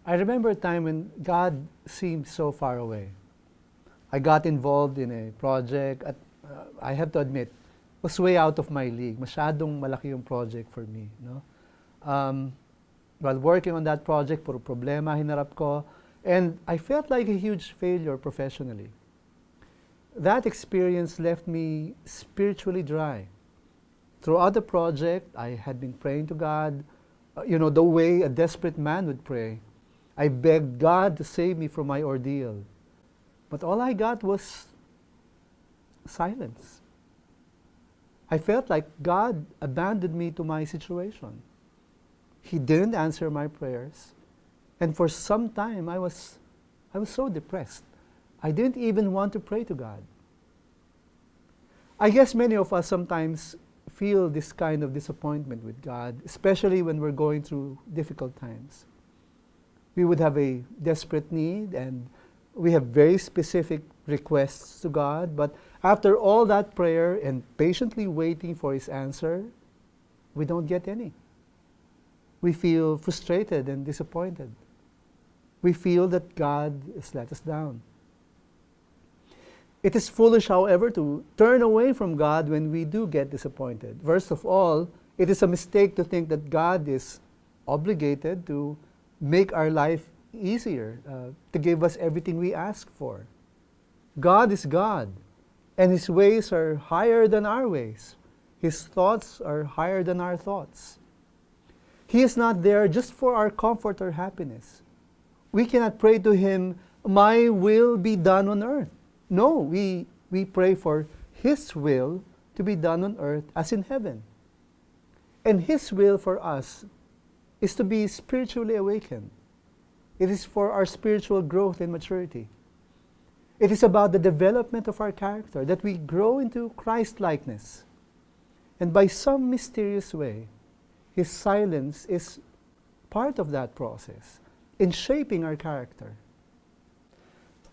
I remember a time when God seemed so far away. I got involved in a project at I have to admit, was way out of my league. Masyadong malaki yung project for me. No? While working on that project, puro problema hinarap ko, and I felt like a huge failure professionally. That experience left me spiritually dry. Throughout the project, I had been praying to God, the way a desperate man would pray. I begged God to save me from my ordeal. But all I got was silence. I felt like God abandoned me to my situation. He didn't answer my prayers. And for some time, I was so depressed. I didn't even want to pray to God. I guess many of us sometimes feel this kind of disappointment with God, especially when we're going through difficult times. We would have a desperate need and we have very specific requests to God, but after all that prayer and patiently waiting for His answer, we don't get any. We feel frustrated and disappointed. We feel that God has let us down. It is foolish, however, to turn away from God when we do get disappointed. First of all, it is a mistake to think that God is obligated to make our life easier, to give us everything we ask for. God is God, and His ways are higher than our ways. His thoughts are higher than our thoughts. He is not there just for our comfort or happiness. We cannot pray to Him, "My will be done on earth." No, we pray for His will to be done on earth as in heaven. And His will for us is to be spiritually awakened. It is for our spiritual growth and maturity. It is about the development of our character, that we grow into Christ-likeness. And by some mysterious way, His silence is part of that process in shaping our character.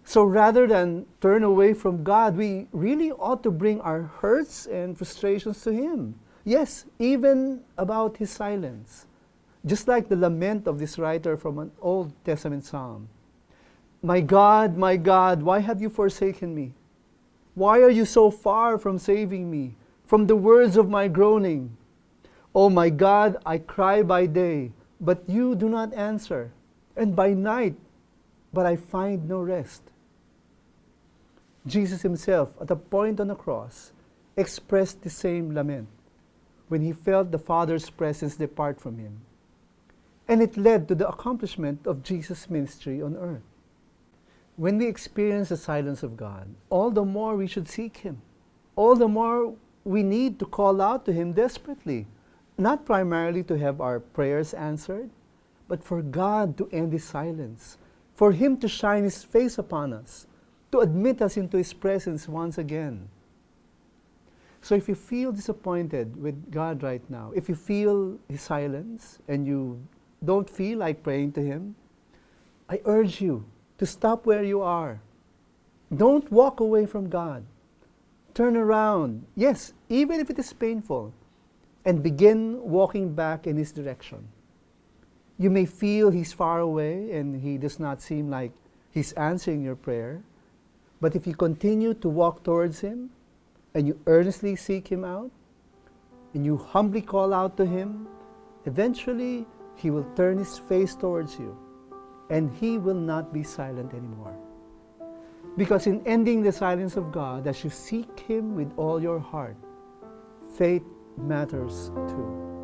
So rather than turn away from God, we really ought to bring our hurts and frustrations to Him. Yes, even about His silence. Just like the lament of this writer from an Old Testament psalm. My God, why have you forsaken me? Why are you so far from saving me, from the words of my groaning? Oh my God, I cry by day, but you do not answer, and by night, but I find no rest. Jesus Himself, at a point on the cross, expressed the same lament when He felt the Father's presence depart from Him. And it led to the accomplishment of Jesus' ministry on earth. When we experience the silence of God, all the more we should seek Him. All the more we need to call out to Him desperately, not primarily to have our prayers answered, but for God to end His silence, for Him to shine His face upon us, to admit us into His presence once again. So if you feel disappointed with God right now, if you feel His silence and you don't feel like praying to Him, I urge you to stop where you are. Don't walk away from God. Turn around, yes, even if it is painful, and begin walking back in His direction. You may feel He's far away and He does not seem like He's answering your prayer, but if you continue to walk towards Him, and you earnestly seek Him out, and you humbly call out to Him, eventually He will turn His face towards you, and He will not be silent anymore. Because in ending the silence of God, as you seek Him with all your heart, faith matters too.